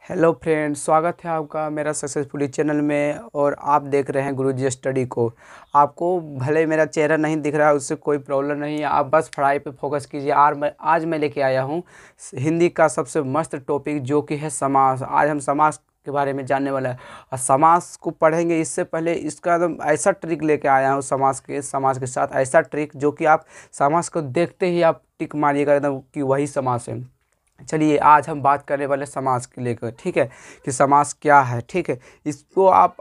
Hello friends, स्वागत है आपका मेरा सक्सेसफुली चैनल में। और आप देख रहे हैं गुरुजी स्टडी को। आपको भले मेरा चेहरा नहीं दिख रहा है, उससे कोई प्रॉब्लम नहीं है। आप बस पढ़ाई पे फोकस कीजिए। आज मैं लेके आया हूँ हिंदी का सबसे मस्त टॉपिक, जो कि है समास। आज हम समास के बारे में जानने वाला है और समास को पढ़ेंगे। इससे पहले इसका एकदम ऐसा ट्रिक लेके आया हूँ समास के साथ ऐसा ट्रिक, जो कि आप समास को देखते ही आप टिक मारिएगा एकदम कि वही समास है। चलिए, आज हम बात करने वाले समास के लेकर, ठीक है, कि समास क्या है। ठीक है, इसको आप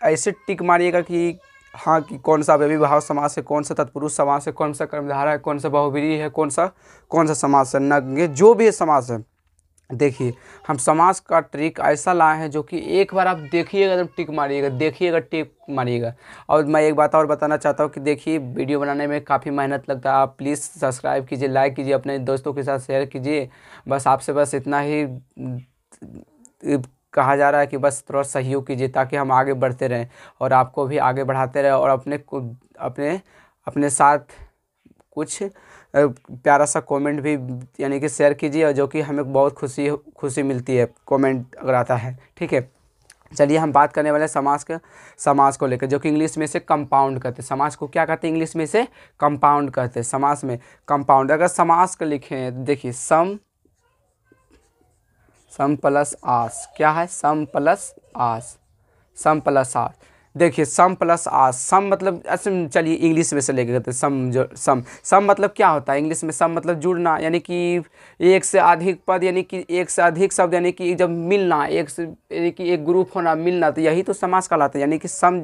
ऐसे टिक मारिएगा कि हाँ, कि कौन सा अव्ययीभाव समास है, कौन सा तत्पुरुष समास है, कौन सा कर्मधारय है, कौन सा बहुव्रीहि है, कौन सा समास है, नग्न, जो भी समास है। देखिए, हम समास का ट्रिक ऐसा लाए हैं जो कि एक बार आप देखिएगा एकदम टिक मारिएगा, देखिएगा टिक मारिएगा। और मैं एक बात और बताना चाहता हूँ कि देखिए, वीडियो बनाने में काफ़ी मेहनत लगता है। आप प्लीज़ सब्सक्राइब कीजिए, लाइक कीजिए, अपने दोस्तों के साथ शेयर कीजिए। बस आपसे बस इतना ही कहा जा रहा है कि बस थोड़ा सहयोग कीजिए, ताकि हम आगे बढ़ते रहें और आपको भी आगे बढ़ाते रहें। और अपने अपने साथ कुछ प्यारा सा कमेंट भी यानी कि शेयर कीजिए, और जो कि हमें बहुत खुशी मिलती है कमेंट अगर आता है। ठीक है, चलिए हम बात करने वाले हैं समास को लेकर, जो कि इंग्लिश में से कंपाउंड कहते हैं। समास को क्या कहते हैं? इंग्लिश में से कंपाउंड कहते हैं। समास में कंपाउंड। अगर समास को लिखें, देखिए, सम प्लस आस। क्या है? सम प्लस आस। सम प्लस आस। देखिए, सम प्लस आस, सम मतलब चलिए इंग्लिश में से लेके करते हैं। सम मतलब क्या होता है? इंग्लिश में सम मतलब जुड़ना, यानी कि एक से अधिक पद, यानी कि एक से अधिक शब्द, यानी कि जब मिलना, यानी कि एक ग्रुप होना, मिलना, तो यही तो समास कहलाता है। यानी कि सम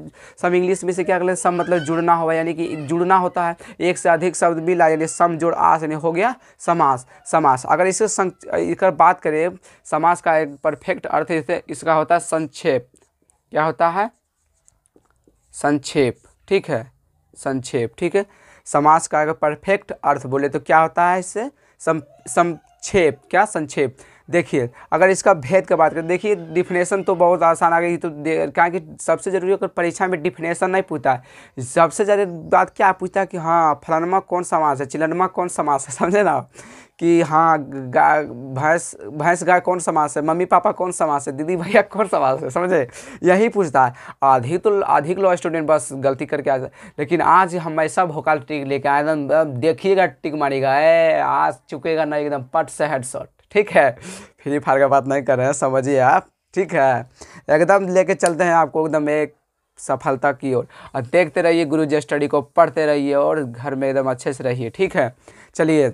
इंग्लिश में से क्या कहते हैं? सम मतलब जुड़ना हुआ, यानी कि जुड़ना होता है। एक से अधिक शब्द मिला, यानी सम जोड़ आस, यानी हो गया समास। अगर इसका बात करें, समास का एक परफेक्ट अर्थ इसका होता है संक्षेप। क्या होता है? संक्षेप। ठीक है, संक्षेप। ठीक है, समास का अगर परफेक्ट अर्थ बोले तो क्या होता है इससे? संक्षेप। क्या? संक्षेप। देखिए, अगर इसका भेद की बात करें, देखिए डिफिनेशन तो बहुत आसान आ गई। तो क्या कि सबसे जरूरी अगर परीक्षा में डिफिनेशन नहीं पूछता है, सबसे ज़्यादा बात क्या पूछता है कि हाँ, फलानमा कौन समास है, चिलनमा कौन समास है, समझे ना? कि हाँ, गाय भैंस गाय कौन समास है, मम्मी पापा कौन समास है, दीदी भैया कौन समास है, समझे? यही पूछता है। अधिक लो स्टूडेंट बस गलती करके आ जाए। लेकिन आज हम ऐसा भोकाल ट्रिक लेके आए, एकदम देखिएगा टिक मारेगा, आज चुकेगा ना एकदम पट से हेडशॉट। ठीक है, फ्री फायर का बात नहीं कर रहे हैं, समझिए आप। ठीक है, एकदम लेके चलते हैं आपको एकदम एक सफलता की ओर। और देखते रहिए गुरुजी स्टडी को, पढ़ते रहिए और घर में एकदम अच्छे से रहिए। ठीक है, चलिए,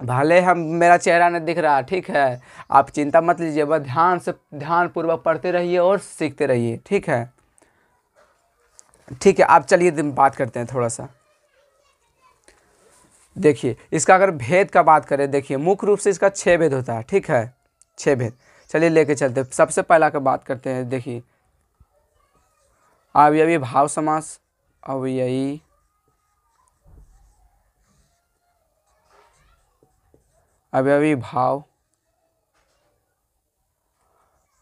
भले हम मेरा चेहरा नहीं दिख रहा, ठीक है, आप चिंता मत लीजिए, बस ध्यान पूर्वक पढ़ते रहिए और सीखते रहिए। ठीक है, ठीक है, आप चलिए बात करते हैं थोड़ा सा। देखिए, इसका अगर भेद का बात करें, देखिए मुख्य रूप से इसका 6 भेद होता है। ठीक है, 6 भेद। चलिए लेके चलते हैं। सबसे पहला का बात करते हैं। देखिए, अवयवी भाव समास। अवयवी अवयवी भाव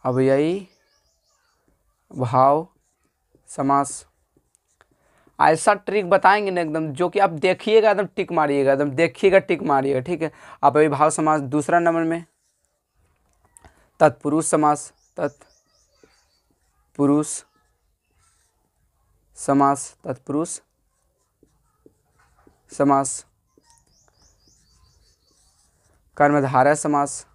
अवयवी भाव समास। ऐसा ट्रिक बताएंगे ना एकदम, जो कि आप देखिएगा एकदम टिक मारिएगा, एकदम देखिएगा टिक मारिएगा। ठीक है, अवयवी भाव समास। दूसरा नंबर में तत्पुरुष समास। तत्पुरुष समास। कर्मधारय समास।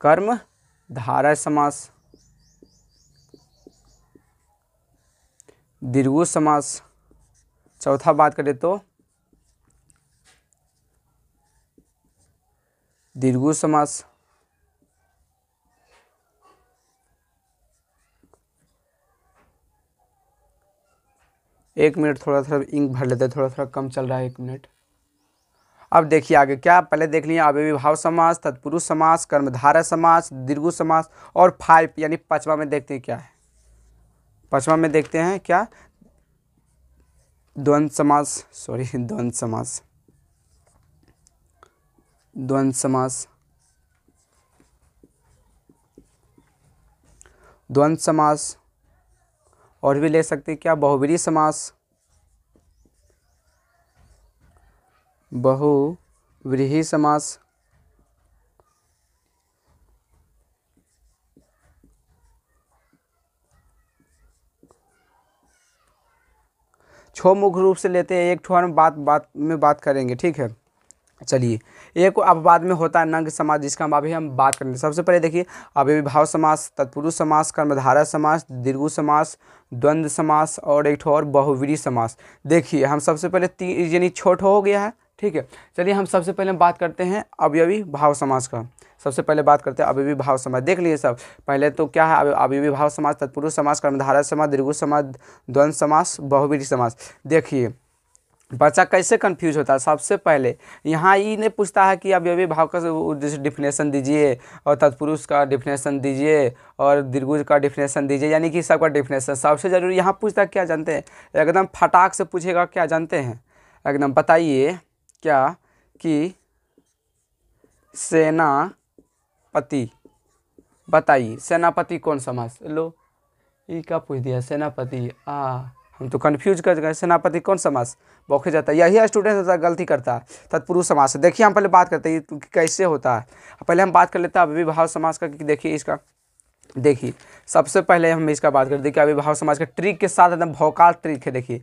कर्मधारय समास। दीर्घ समास। चौथा बात करें तो दीर्घ समास। एक मिनट, थोड़ा थोड़ा इंक भर लेते हैं, थोड़ा थोड़ा कम चल रहा है, 1 मिनट। अब देखिए आगे क्या, पहले देख लिया अवयवी भाव समास, तत्पुरुष समास, कर्मधारय समास, दीर्घ समास। और 5 यानी पांचवा में देखते हैं क्या है। पांचवा में देखते हैं क्या? द्वंद्व समास। सॉरी, द्वंद्व समास। द्वंद्व समास। द्वंद्व समास। और भी ले सकते हैं क्या? बहुव्रीहि समास। बहुव्रीहि समास। छो मुख्य रूप से लेते हैं, एक ठो हम बात में बात करेंगे, ठीक है। चलिए, एक अब बाद में होता है नंग समास, जिसका हम अभी हम बात करेंगे। सबसे पहले देखिए, अव्ययीभाव समास, तत्पुरुष समास, कर्मधारय समास, दीर्घु समास, द्वंद्व समास और एक ठो और बहुव्रीहि समास। देखिए, हम सबसे पहले यानी छोट हो गया है, ठीक है। चलिए, हम सबसे पहले बात करते हैं अवयवी भाव समास का। सबसे पहले बात करते हैं अवयवी भाव समास। देख लीजिए सब, पहले तो क्या है अवयवी भाव समास, तत्पुरुष समास, कर्मधारय समास, दीर्घु समास, द्वंद्व समास, बहुव्रीहि समास। देखिए, बच्चा कैसे कंफ्यूज होता है। सबसे पहले यहाँ ये नहीं पूछता है कि अवयवी भाव का जैसे डिफिनेशन दीजिए, और तत्पुरुष का डिफिनेशन दीजिए, और दीर्घु का डिफिनेशन दीजिए, यानी कि सबका डिफिनेशन। सबसे ज़रूरी यहाँ पूछता है क्या जानते हैं, एकदम फटाक से पूछेगा, क्या जानते हैं, एकदम बताइए क्या कि सेनापति, बताइए सेनापति कौन समास। लो, ये क्या पूछ दिया, सेनापति, हम तो कंफ्यूज कर गए, सेनापति कौन समास, बौखे जाता है। यही स्टूडेंट होता है, गलती करता है, तत्पुरुष समास से। देखिए, हम पहले बात करते हैं कि कैसे होता है। पहले हम बात कर लेते हैं अव्ययी भाव समास का, कि देखिए इसका, देखिए सबसे पहले हम इसका बात करते हैं कि अव्ययी भाव समास का ट्रिक के साथ एकदम भौकाल ट्रिक है। देखिए,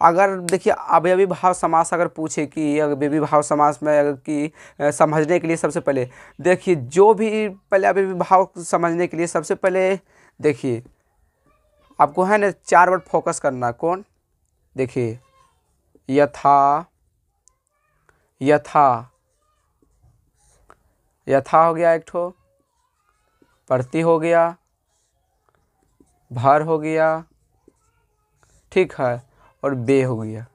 अगर देखिए अवयवी भाव समास अगर पूछे कि अवयवी भाव समास में अगर कि समझने के लिए, सबसे पहले देखिए, जो भी पहले अवयवी भाव समझने के लिए सबसे पहले देखिए आपको है ना 4 वर्ड फोकस करना। कौन, देखिए, यथा, यथा, यथा हो गया एक ठो, प्रति हो गया, भर हो गया, ठीक है, और बे हो गया।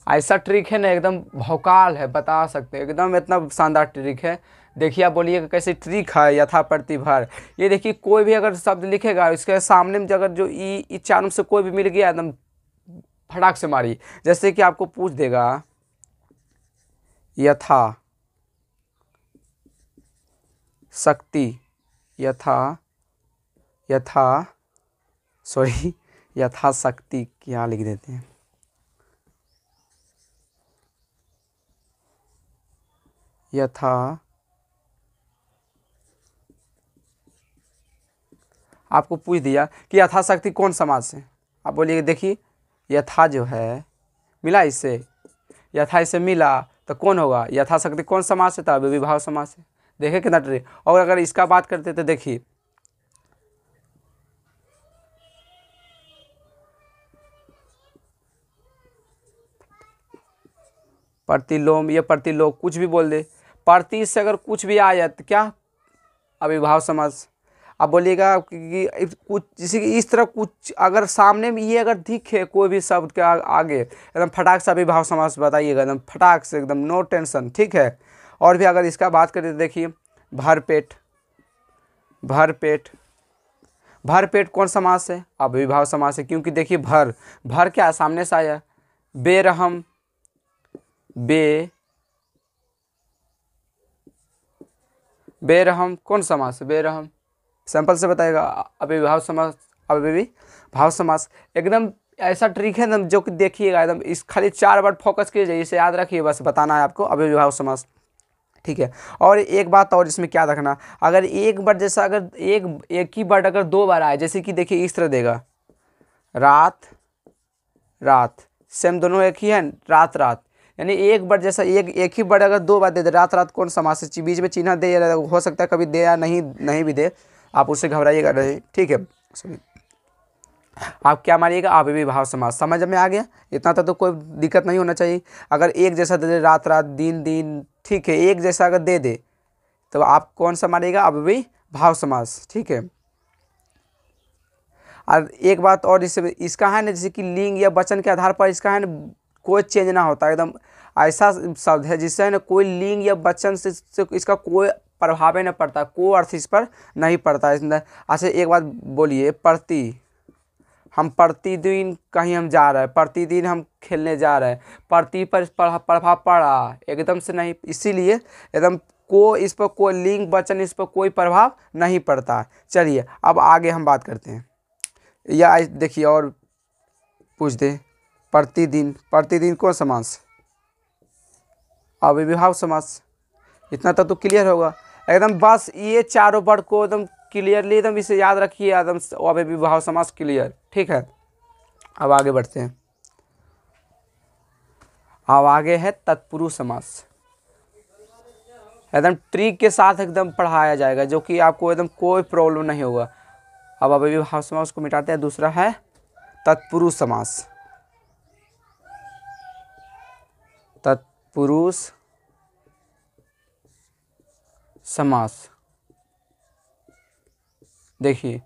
ऐसा ट्रिक है ना, एकदम भौकाल है, बता सकते हैं, एकदम इतना शानदार ट्रिक है। देखिए, आप बोलिएगा कैसे ट्रिक है, यथा, प्रति, भर। ये देखिए, कोई भी अगर शब्द लिखेगा, इसके सामने में अगर जो ई चारों से कोई भी मिल गया, एकदम फटाक से मारिए। जैसे कि आपको पूछ देगा यथा शक्ति, यथा, यथा, सॉरी, यथाशक्ति क्या लिख देते हैं, यथा, आपको पूछ दिया कि यथाशक्ति कौन समास है। आप बोलिए, देखिए यथा जो है मिला इससे, यथा इससे मिला तो कौन होगा, यथाशक्ति कौन समास है, तो अव्ययी भाव समास है। देखिए कितना ट्रिक। और अगर इसका बात करते तो देखिए, प्रतिलोम, ये प्रतिलोम कुछ भी बोल दे, प्रति से अगर कुछ भी आ जाए तो क्या, अव्ययी भाव समास। आप बोलिएगा कि कुछ जैसे कि इस तरह कुछ अगर सामने में ये अगर दिखे कोई भी शब्द के आगे, एकदम फटाक से अव्ययी भाव समास बताइएगा, एकदम फटाक से, एकदम नो टेंशन, ठीक है। और भी अगर इसका बात करें तो देखिए, भरपेट, भरपेट, भरपेट कौन समास है, अव्ययी भाव समास है। क्योंकि देखिए, भर, भर क्या है, सामने से आया। बेरहम, बे, बेरहम कौन समास है, बेरहम, सिंपल से बताएगा, अव्ययी भाव समास, अव्ययी भाव समास। एकदम ऐसा ट्रिक है ना, जो कि देखिएगा एकदम, इस खाली 4 वर्ड फोकस कीजिए, इसे याद रखिए, बस बताना है आपको, अव्ययी भाव समास, ठीक है। और एक बात और इसमें क्या रखना, अगर एक बार जैसा अगर एक ही वर्ड अगर 2 बार आए, जैसे कि देखिए इस तरह देगा, रात, रात, सेम दोनों एक ही है, रात, रात, यानी एक बार जैसा एक ही वर्ड अगर 2 बार दे दे, रात, रात कौन समास है, बीच में चिन्ह दे, हो सकता है कभी दे या नहीं भी दे, आप उससे घबराइएगा नहीं, ठीक है। आप क्या मारिएगा, अव्ययी भाव समास। समझ में आ गया, इतना तो कोई दिक्कत नहीं होना चाहिए। अगर एक जैसा दे दे, रात, रात, दिन, दिन, ठीक है, एक जैसा अगर दे दे तो आप कौन सा मारिएगा, अव्ययी भाव समास, ठीक है। और एक बात और, इसका है ना, जैसे कि लिंग या वचन के आधार पर इसका है ना कोई चेंज ना होता, एकदम ऐसा शब्द है जिससे है ना कोई लिंग या वचन से इसका कोई प्रभाव नहीं पड़ता, कोई अर्थ इस पर नहीं पड़ता। अच्छा, एक बात बोलिए, प्रति, हम प्रतिदिन कहीं हम जा रहे हैं, प्रतिदिन हम खेलने जा रहे हैं, प्रति पर प्रभाव पड़ा एकदम से नहीं, इसीलिए एकदम इस पर कोई लिंग वचन, इस पर कोई प्रभाव नहीं पड़ता। चलिए, अब आगे हम बात करते हैं। या देखिए, और पूछ दे, प्रतिदिन, प्रतिदिन कौन समास, अव्ययी भाव समास। इतना तो क्लियर होगा एकदम, बस ये 4 वर्ड को एकदम क्लियरली एकदम इसे याद रखिए, एकदम अव्ययी भाव समास क्लियर, ठीक है। अब आगे बढ़ते हैं। अब आगे है तत्पुरुष समास। एकदम ट्रिक के साथ एकदम पढ़ाया जाएगा, जो कि आपको एकदम कोई प्रॉब्लम नहीं होगा। अब अव्ययीभाव समास को मिटाते हैं। दूसरा है तत्पुरुष समास। तत्पुरुष समास देखिए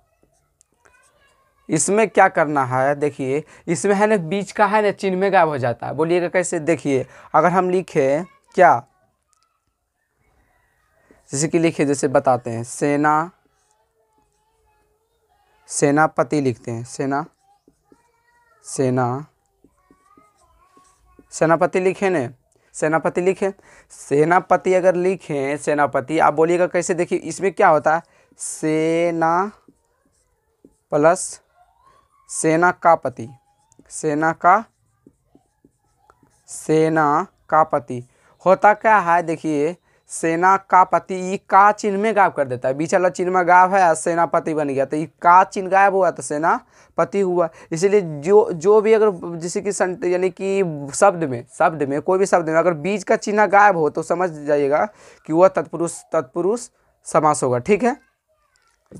इसमें क्या करना है। देखिए इसमें है ना बीच का है ना चिन्ह में गायब हो जाता है। बोलिएगा कैसे। देखिए अगर हम लिखे क्या, जैसे कि लिखे, जैसे बताते हैं सेनापति लिखते हैं। सेनापति लिखे न, सेनापति लिखे। सेनापति अगर लिखें सेनापति, आप बोलिएगा कैसे। देखिए इसमें क्या होता है, सेना प्लस सेना का पति, सेना का पति होता क्या है। देखिए सेना का पति, ये का चिन्ह में गायब कर देता है। बीच वाला चिन्ह में गायब है, सेनापति बन गया, तो ये का चिन्ह गायब हुआ तो सेनापति हुआ। इसीलिए जो भी अगर जैसे कि यानी कि शब्द में कोई भी शब्द में अगर बीच का चिन्ह गायब हो तो समझ जाइएगा कि वह तत्पुरुष समास होगा। ठीक है।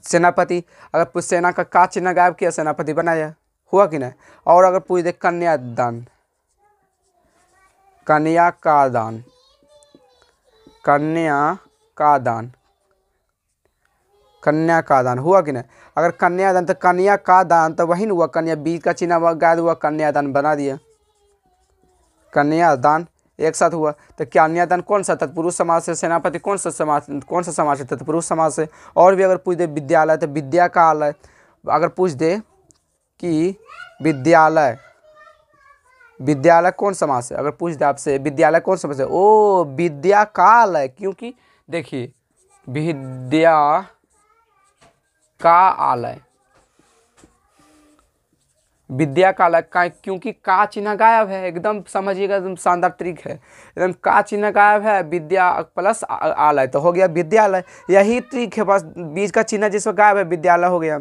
सेनापति, अगर सेना का चिन्ह गायब किया, सेनापति बनाया, हुआ कि नहीं। और अगर पूछ दे कन्यादान, कन्या का दान हुआ कि नहीं। अगर कन्यादान तो कन्या का दान तो वही हुआ, कन्या बीच का चिन्ह गायब हुआ, कन्यादान बना दिया। कन्यादान एक साथ हुआ तो कन्यादान कौन सा तत्पुरुष समास है। सेनापति कौन सा समास है, तत्पुरुष समास है। और भी अगर पूछ दे विद्यालय तो विद्या का आलय। अगर पूछ दे कि विद्यालय कौन समास है, अगर पूछ दे आपसे विद्यालय कौन समास है, ओ विद्या काल है। क्योंकि देखिए विद्या का आलय, विद्या का आलय का, क्योंकि का चिन्ह गायब है। एकदम समझिएगा, एकदम शानदार ट्रिक है। एकदम का चिन्ह गायब है, विद्या प्लस आलय तो हो गया विद्यालय। यही ट्रिक है, बस बीच का चिन्ह जिसमें गायब है विद्यालय हो गया।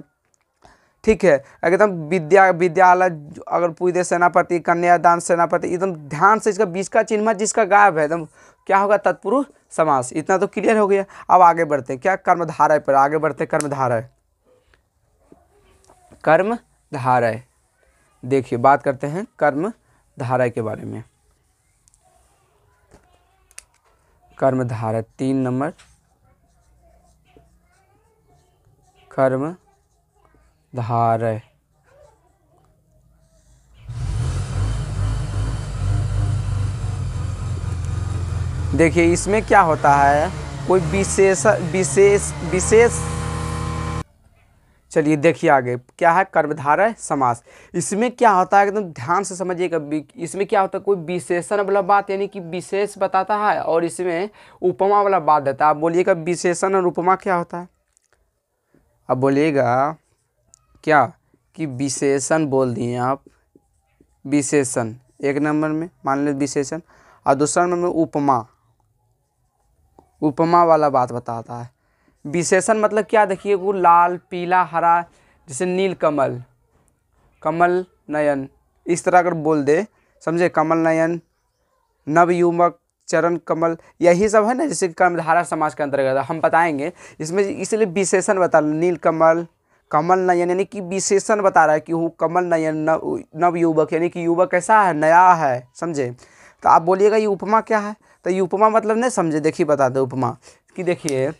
ठीक है। एकदम विद्यालय अगर पूछ दे सेनापति, कन्यादान सेनापति, एकदम ध्यान से इसका बीच का चिन्ह जिसका गायब है एकदम क्या होगा, तत्पुरुष समास। इतना तो क्लियर हो गया। अब आगे बढ़ते हैं क्या, कर्मधारय पर आगे बढ़ते हैं। कर्मधारय देखिए बात करते हैं कर्मधारय के बारे में। कर्मधारय 3 नंबर कर्मधारय। देखिए इसमें क्या होता है, कोई विशेष चलिए देखिए आगे क्या है, कर्मधारय समास। इसमें क्या होता है एकदम ध्यान से समझिएगा। इसमें क्या होता है, कोई विशेषण वाला बात यानी कि विशेष बताता है, और इसमें उपमा वाला बात देता है। आप बोलिएगा विशेषण और उपमा क्या होता है। अब बोलिएगा क्या कि विशेषण बोल दिए आप, विशेषण एक नंबर में मान लीजिए विशेषण, और दूसरा नंबर में उपमा वाला बात बताता है। विशेषण मतलब क्या, देखिए वो लाल पीला हरा, जैसे नील कमल, कमल नयन, इस तरह अगर बोल दे समझे, कमल नयन, नवयुवक, चरण कमल, यही सब है ना, जैसे कर्मधारय समास के अंतर्गत हम बताएंगे। इसमें इसलिए विशेषण बता, नील कमल, कमल नयन यानी कि विशेषण बता रहा है कि वो कमल नयन, नवयुवक यानी कि युवक कैसा है, नया है, समझे। तो आप बोलिएगा ये उपमा क्या है, तो ये उपमा मतलब नहीं समझे। देखिए बता दो उपमा कि, देखिए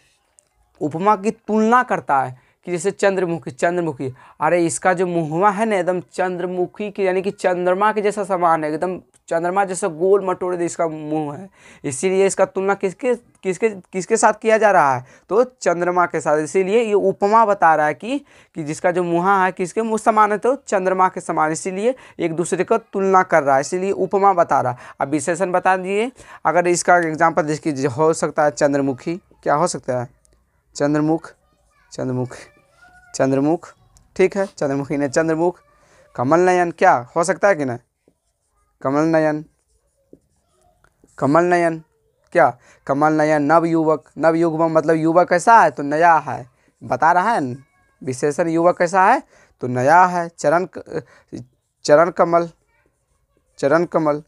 उपमा की तुलना करता है कि जैसे चंद्रमुखी, अरे इसका जो मुँहवा है ना एकदम चंद्रमुखी की यानी कि चंद्रमा के जैसा समान है, एकदम चंद्रमा जैसा गोल मटोड़े इसका मुंह है। इसीलिए इसका तुलना किसके साथ किया जा रहा है, तो चंद्रमा के साथ। इसीलिए ये उपमा बता रहा है कि जिसका जो मुँह है किसके मुँह समान है, तो चंद्रमा के समान। इसीलिए एक दूसरे का तुलना कर रहा है, इसीलिए उपमा बता रहा है। अब विशेषण बता दिए। अगर इसका एग्जाम्पल जिसकी हो सकता है चंद्रमुखी, क्या हो सकता है, चंद्रमुख, ठीक है, चंद्रमुखी ने चंद्रमुख। कमल नयन क्या हो सकता है कि ना, कमल नयन क्या, कमल नयन। नवयुवक मतलब युवक कैसा है, तो नया है, बता रहा है न? विशेषण युवक कैसा है, तो नया है। चरण कमल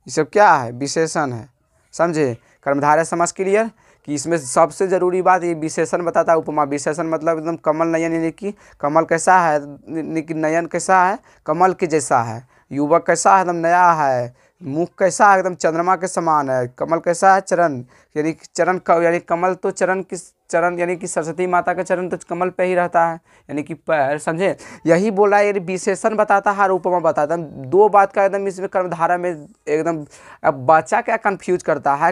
ये सब क्या है, विशेषण है, समझे। कर्मधारय समास क्लियर। कि इसमें सबसे ज़रूरी बात ये विशेषण बताता है। उपमा विशेषण मतलब एकदम कमल नयन, यानी कि कमल कैसा है, यानी कि नयन कैसा है, कमल के जैसा है। युवक कैसा है, एकदम नया है। मुख कैसा है, एकदम चंद्रमा के समान है। कमल कैसा है, चरण, यानी कि चरण यानी कमल तो चरण की, चरण यानी कि सरस्वती माता का चरण तो कमल पे ही रहता है, यानी कि पैर, समझे। यही बोला है, यानी विशेषण बताता है और उपमा बताता है। दो बात का एकदम इसमें कर्मधारा में एकदम। अब बच्चा क्या कंफ्यूज करता है,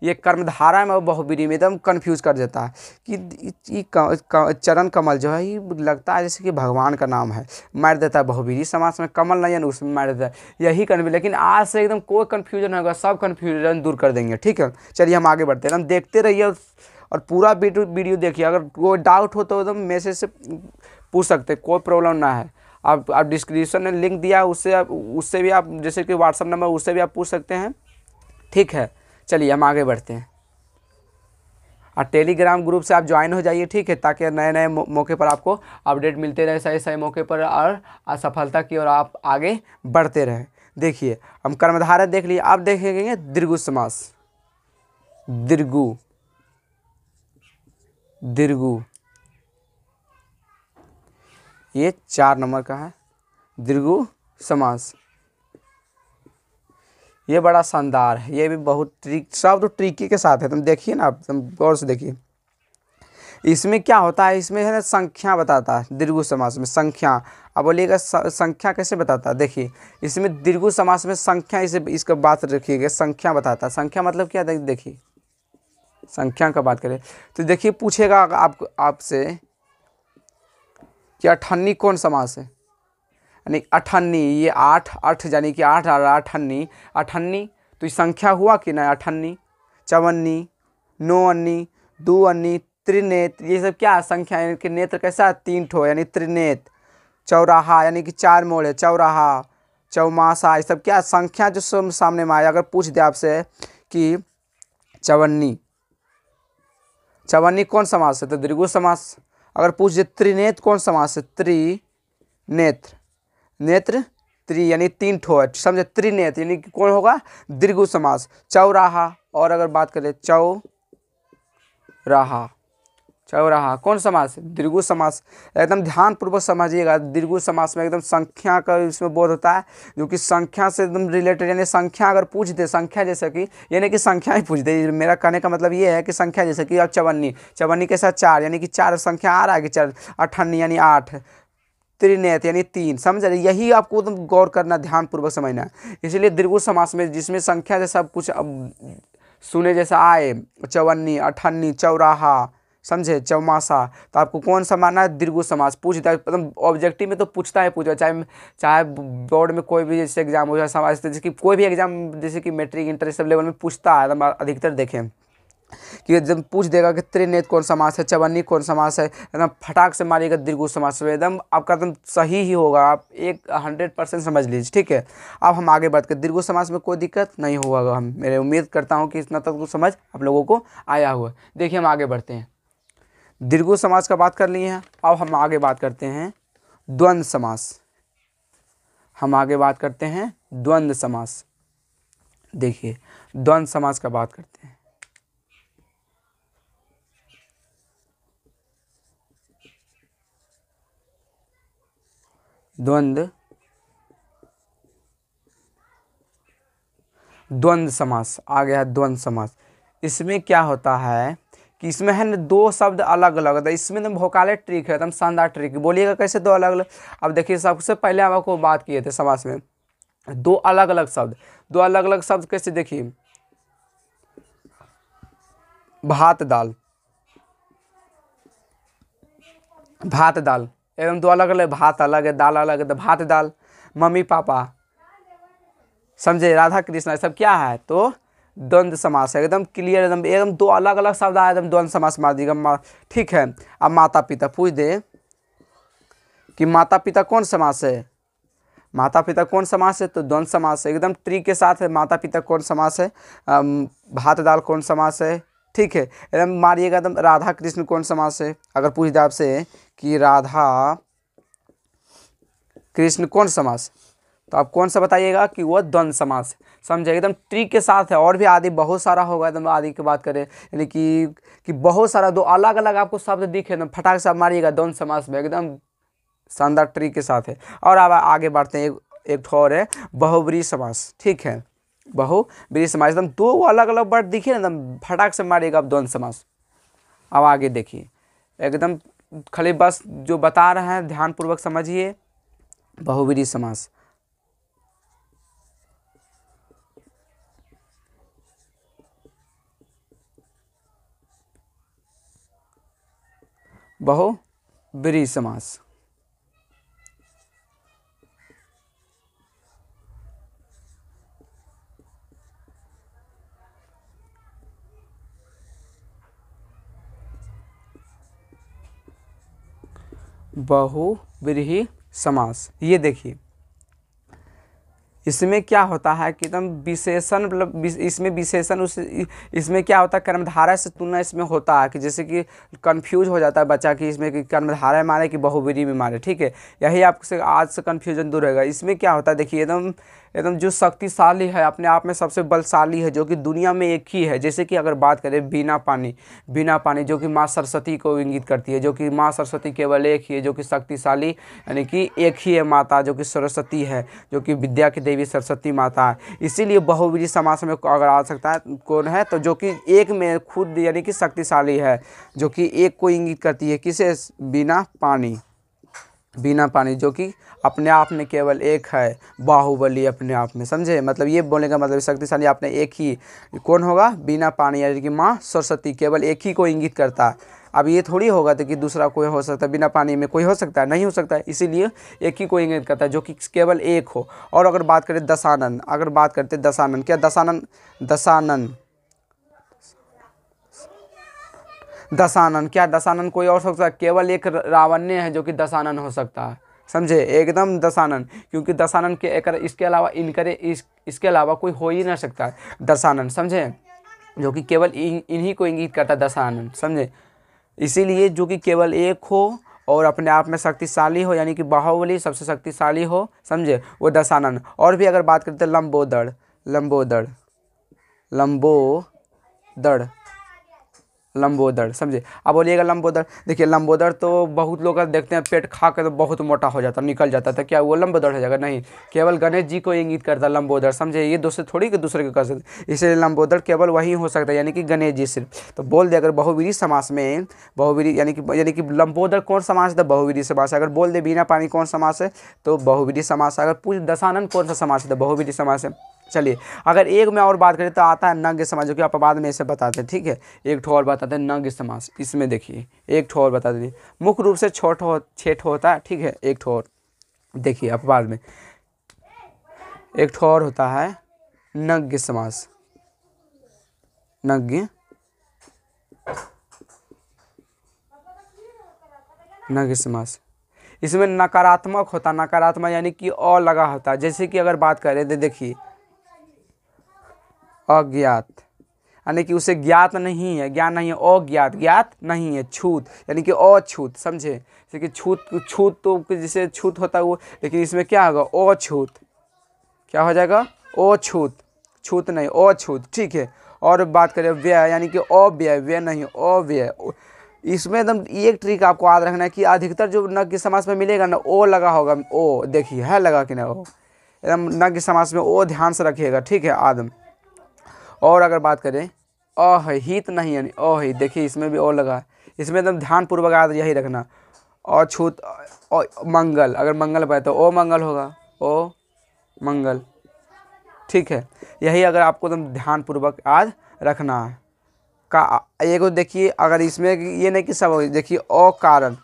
ये कर्मधारा में और बहुब्रीहि में एकदम कंफ्यूज कर देता है कि चरण कमल जो है ये लगता है जैसे कि भगवान का नाम है, मार देता है बहुब्रीहि समास में। कमल नयन उसमें मार देता है, यही कन्फ्यूज। लेकिन आज से एकदम कोई कन्फ्यूजन होगा, सब कन्फ्यूजन दूर कर देंगे, ठीक है। चलिए हम आगे बढ़ते हैं, एकदम देखते रहिए और पूरा वीडियो देखिए। अगर कोई डाउट हो तो एकदम मैसेज से पूछ सकते, कोई प्रॉब्लम ना है। आप डिस्क्रिप्शन में लिंक दिया, उससे भी आप, जैसे कि व्हाट्सअप नंबर, उससे भी आप पूछ सकते हैं, ठीक है। चलिए हम आगे बढ़ते हैं। और टेलीग्राम ग्रुप से आप ज्वाइन हो जाइए, ठीक है, ताकि नए नए मौके पर आपको अपडेट मिलते रहे, सही सही मौके पर, और असफलता की ओर आप आगे बढ़ते रहें। देखिए हम कर्मधारय देख लिए, अब देखेंगे दीर्घु समास। दीर्घु, दीर्घु ये 4 नंबर का है, दीर्घु समास। ये बड़ा शानदार है, ये भी बहुत सब तो ट्रिकी के साथ है। तुम देखिए ना, आप तुम गौर से देखिए। इसमें क्या होता है, इसमें है ना संख्या बताता है दीर्घु समास में, संख्या। अब बोलिएगा संख्या कैसे बताता है, देखिए इसमें दीर्घु समास में संख्या, इसे इसका बात रखिएगा, संख्या बताता है। संख्या मतलब क्या, देखिए संख्या का बात करें तो देखिए, पूछेगा आपसे कि अठन्नी कौन समास है, यानी अठन्नी, ये 8 यानी कि 8 और अठन्नी, अठन्नी तो ये संख्या हुआ कि ना, अठन्नी, चवन्नी, नौअन्नी, दुअन्नी, त्रिनेत्र, ये सब क्या संख्या, यानी कि नेत्र कैसा, 3 ठो, यानी त्रिनेत्र। चौराहा यानी कि 4 मोड़ है, चौराहा, चौमासा, ये सब क्या संख्या जो सामने में आया। अगर पूछ दे आपसे कि चवन्नी, चवन्नी कौन समास है तो दीर्घु समास। अगर पूछ दे त्रिनेत्र कौन समास है, त्रिनेत्र, नेत्र त्रि यानी 3 ठो है, समझे, त्रिनेत्र यानी कि कौन होगा, दीर्घु समास। चौराहा, और अगर बात करें चौराहा, चौराहा कौन समास है, दीर्घु समास। एकदम ध्यान पूर्वक समझिएगा, दीर्घु समास में एकदम संख्या का इसमें बोध होता है, जो कि संख्या से एकदम रिलेटेड, यानी संख्या अगर पूछ दे, संख्या जैसे कि, यानी कि संख्या ही पूछ दे। मेरा कहने का मतलब ये है कि संख्या जैसे कि अब चवन्नी, चवन्नी के साथ 4, यानी कि 4 संख्या आ रहा है कि 4, अठन्नी यानी 8, त्रिनेत्र यानी 3, समझ रहे। यही आपको एकदम गौर करना, ध्यान पूर्वक समझना है। इसलिए दीर्घु समास में जिसमें संख्या जैसा कुछ अब सुने जैसा आए, चवन्नी, अठन्नी, चौराहा, समझे, चौमासा, तो आपको कौन सा मानना है, दीर्घु समास। पूछता है एकदम ऑब्जेक्टिव में तो पूछता है, चाहे चाहे बोर्ड में कोई भी जैसे एग्जाम हो जाए, समाज जैसे कि कोई भी एग्जाम, जैसे कि मैट्रिक इंटर सब लेवल में पूछता है एकदम अधिकतर, देखें कि जब पूछ देगा कि त्रिनेत्र कौन समास है, चवन्नी कौन समास है, एकदम फटाक से मारिएगा दीर्घु समास में, एकदम आपका एकदम सही ही होगा, आप 100% समझ लीजिए, ठीक है। अब हम आगे बढ़ कर, दीर्घु समास में कोई दिक्कत नहीं होगा, हम मेरे उम्मीद करता हूँ कि इतना तक तो समझ आप लोगों को आया हुआ। देखिए हम आगे बढ़ते हैं, दीर्घु समास का बात कर लिए हैं, अब हम आगे बात करते हैं द्वंद्व समास। हम आगे बात करते हैं द्वंद्व समास। देखिए द्वंद्व समास का बात करते हैं। द्वंद्व समास आ गया, द्वंद्व समास। इसमें क्या होता है कि इसमें है ना 2 शब्द अलग अलग है, इसमें एकदम भौकाले ट्रिक है, एकदम शानदार ट्रिक। बोलिएगा कैसे 2 अलग अलग। अब देखिए सबसे पहले हम आपको बात किए थे समास में 2 अलग अलग शब्द, 2 अलग अलग शब्द कैसे, देखिए भात दाल, भात दाल एकदम 2 अलग अलग, भात अलग है, दाल अलग है, तो भात दाल। मम्मी पापा, समझे, राधा कृष्ण, सब क्या है तो द्वंद्व समास है, एकदम क्लियर, एकदम एकदम 2 अलग अलग शब्द आए, एकदम द्वंद्व समास मार दीजिएगा, ठीक है। अब माता पिता पूछ दे कि माता पिता कौन समास है, माता पिता कौन समास है तो द्वंद्व समास है, एकदम ट्रिक के साथ है। माता पिता कौन समास है, भात दाल कौन समास है, ठीक है, एकदम मारिएगा। एकदम राधा कृष्ण कौन समास है, अगर पूछ दे आपसे कि राधा कृष्ण कौन समास, तो आप कौन सा बताइएगा कि वो द्वंद्व समास है। समझे, एकदम ट्रिक के साथ है। और भी आदि बहुत सारा होगा, एकदम आदि की बात करें यानी कि बहुत सारा, दो अलग अलग आपको शब्द दिखे एकदम फटाक से आप मारिएगा द्वंद्व समास में, एकदम शानदार ट्रिक के साथ है। और अब आगे बढ़ते हैं, एक ठो और है बहुब्रीहि समास। ठीक है, बहुब्रीहि समास, एकदम दो अलग अलग वर्ड दिखे ना, एकदम फटाक से मारिएगा आप द्वंद्व समास। अब आगे देखिए, एकदम खाली बस जो बता रहे हैं ध्यानपूर्वक समझिए। बहुब्रीहि समास, बहुब्रीहि समास, बहुब्रीहि समास। ये देखिए, इसमें क्या होता है कि एकदम विशेषण, मतलब इसमें विशेषण इसमें क्या होता है, कर्मधारय से तुलना इसमें होता है कि जैसे कि कंफ्यूज हो जाता है बच्चा कि इसमें कि कर्मधारय मारे कि बहुब्रीहि में मारे। ठीक है, यही आपसे आज से कंफ्यूजन दूर रहेगा। इसमें क्या होता है देखिए, एकदम एकदम जो शक्तिशाली है, अपने आप में सबसे बलशाली है, जो कि दुनिया में एक ही है। जैसे कि अगर बात करें बिना पानी, बिना पानी जो कि माँ सरस्वती को इंगित करती है, जो कि माँ सरस्वती केवल एक ही है जो कि शक्तिशाली, यानी कि एक ही है माता जो कि सरस्वती है, जो कि विद्या की देवी सरस्वती माता है। इसीलिए बहुब्रीहि समास में अगर आ सकता है कौन है, तो जो कि एक में खुद यानी कि शक्तिशाली है, जो कि एक को इंगित करती है, किसे, बिना पानी, बिना पानी, जो कि अपने आप में केवल एक है, बाहुबली अपने आप में। समझे, मतलब ये बोलने का मतलब शक्तिशाली आपने एक ही, कौन होगा, बिना पानी, यानी कि माँ सरस्वती केवल एक ही को इंगित करता है। अब ये थोड़ी होगा तो कि दूसरा कोई हो सकता है, बिना पानी में कोई हो सकता है, नहीं हो सकता है। इसीलिए एक ही को इंगित करता है जो कि केवल एक हो। और अगर बात करें दशानन, अगर बात करते दशानन, क्या दशानन, दशानन, दशानन, क्या दशानन कोई और हो सकता है, केवल एक रावण्य है जो कि दशानन हो सकता है। समझे, एकदम दशानन, क्योंकि दशानन के इसके अलावा इसके अलावा कोई हो ही ना सकता है दशानन। समझे, जो कि केवल इन्हीं को इंगित करता है दशानन। समझे, इसीलिए जो कि केवल एक हो और अपने आप में शक्तिशाली हो, यानी कि बाहुबली सबसे शक्तिशाली हो, समझे, वो दशानन। और भी अगर बात करते हैं लंबोदर, लंबोदर, लंबोदर, लंबोदर। समझे, अब बोलिएगा लंबोदर, देखिए लंबोदर तो बहुत लोग देखते हैं पेट खा के तो बहुत मोटा हो जाता, निकल जाता था, क्या वो लंबोदर हो जाएगा, नहीं, केवल गणेश जी को इंगित करता लंबोदर। समझे, ये दूसरे थोड़ी कि दूसरे को कर सकते, इसलिए लंबोदर केवल वही हो सकता है, यानी कि गणेश जी सिर्फ। तो बोल दे अगर बहुब्रीहि समास में, बहुब्रीहि यानी कि लंबोदर कौन समास है, बहुब्रीहि समास है। अगर बोल दे बिना पानी कौन समास है, तो बहुब्रीहि समास है। अगर पूछ दशानन कौन सा समास है, तो बहुब्रीहि समास है। चलिए, अगर एक में और बात करें तो आता है नग्न समास, जो कि आप बाद में इसे बताते हैं। ठीक है, एक ठो और बताते हैं नग्न समास। इसमें देखिए एक ठो और बता दीजिए, मुख्य रूप से छः ठो होता है। ठीक है, एक ठो और देखिए अपवाद में, एक ठो और होता है नग्न समास, नग्न, नग्न समास। इसमें नकारात्मक होता, नकारात्मक यानी कि अ लगा होता है। जैसे कि अगर बात करें तो देखिए अज्ञात, यानी कि उसे ज्ञात नहीं है, ज्ञान नहीं है, अज्ञात, ज्ञात नहीं है, छूत यानी कि अछूत। समझे, जैसे कि छूत, छूत तो जैसे छूत होता है वो, लेकिन इसमें क्या होगा, अछूत, क्या हो जाएगा, अछूत, छूत नहीं, अछूत। ठीक है, और बात करें व्यय, यानी कि अव्यय, व्यय नहीं अव्यय। इसमें एकदम एक ट्रिक आपको याद रखना है कि अधिकतर जो नग्न समास में मिलेगा ना, ओ लगा होगा, ओ देखिए है लगा कि ना, ओ एकदम नग्न समास में ओ ध्यान से रखिएगा। ठीक है, आदम। और अगर बात करें अहित नहीं, यानी अहित, देखिए इसमें भी ओ लगा है, इसमें एकदम ध्यानपूर्वक याद यही रखना। अछूत, मंगल, अगर मंगल पाए तो ओ मंगल होगा, ओ मंगल। ठीक है, यही अगर आपको एकदम ध्यानपूर्वक याद रखना है। का एगो देखिए, अगर इसमें ये नहीं कि सब, देखिए ओ कारण,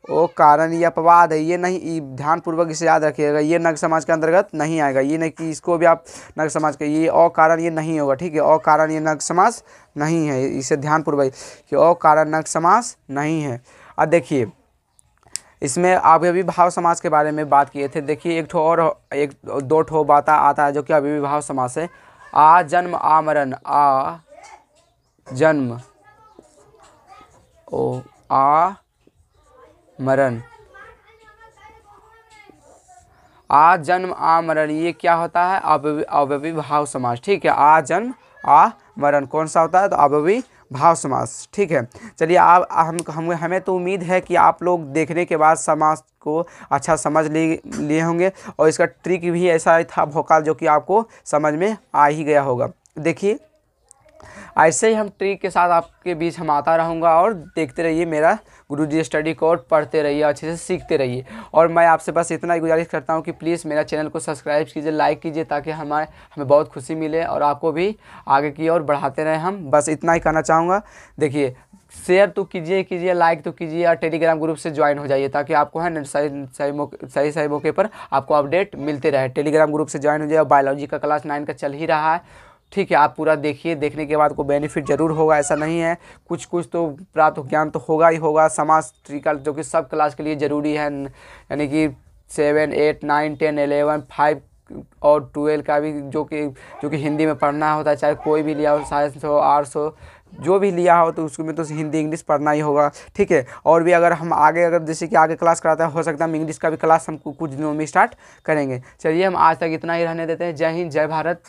ओ कारण ये अपवाद है, ये नहीं, ध्यानपूर्वक इसे याद रखिएगा, ये नग्न समाज के अंतर्गत नहीं आएगा। ये नहीं कि इसको भी आप नग्न समाज के, ये ओ कारण ये नहीं होगा। ठीक है, ओ कारण ये नग्न समास नहीं है, इसे ध्यानपूर्वक कि ओ कारण नग्न समास नहीं है। अब देखिए, इसमें अव्ययीभाव समास के बारे में बात किए थे। देखिए एक ठो और, एक दो ठो बात आता है जो कि अव्ययीभाव समास है। आ जन्म आ मरण, आ जन्म, ओ आ मरण, आ जन्म आ मरण, ये क्या होता है? अव्ययीभाव समास। ठीक है, आ जन्म आ मरण कौन सा होता है? तो अव्ययीभाव समास। ठीक है, चलिए आप हमें तो उम्मीद है कि आप लोग देखने के बाद समास को अच्छा समझ लिए होंगे, और इसका ट्रिक भी ऐसा ही था भोकाल, जो कि आपको समझ में आ ही गया होगा। देखिए ऐसे ही हम ट्रिक के साथ आपके बीच हम आता रहूँगा, और देखते रहिए मेरा गुरुजी स्टडी कोर्स, पढ़ते रहिए, अच्छे से सीखते रहिए। और मैं आपसे बस इतना ही गुजारिश करता हूँ कि प्लीज़ मेरा चैनल को सब्सक्राइब कीजिए, लाइक कीजिए, ताकि हमें बहुत खुशी मिले और आपको भी आगे की ओर बढ़ाते रहें हम। बस इतना ही कहना चाहूँगा। देखिए शेयर तो कीजिए, लाइक तो कीजिए, और टेलीग्राम ग्रुप से ज्वाइन हो जाइए, ताकि आपको है ना सही मौके पर आपको अपडेट मिलते रहे। टेलीग्राम ग्रुप से ज्वाइन हो जाइए। बायोलॉजी का क्लास 9 का चल ही रहा है। ठीक है, आप पूरा देखिए, देखने के बाद को बेनिफिट जरूर होगा, ऐसा नहीं है। कुछ तो प्राप्त ज्ञान तो होगा ही होगा। समाज ट्रिकल जो कि सब क्लास के लिए ज़रूरी है, यानी कि 7, 8, 9, 10, 11, 5 और 12 का भी, जो कि हिंदी में पढ़ना होता है, चाहे कोई भी लिया हो, साइंस हो, आर्ट्स हो, जो भी लिया हो, तो उसमें तो हिंदी इंग्लिश पढ़ना ही होगा। ठीक है, और भी अगर हम आगे जैसे कि आगे क्लास कराते हैं, हो सकता है हम इंग्लिश का भी क्लास हम कुछ दिनों में स्टार्ट करेंगे। चलिए हम आज तक इतना ही रहने देते हैं। जय हिंद, जय भारत।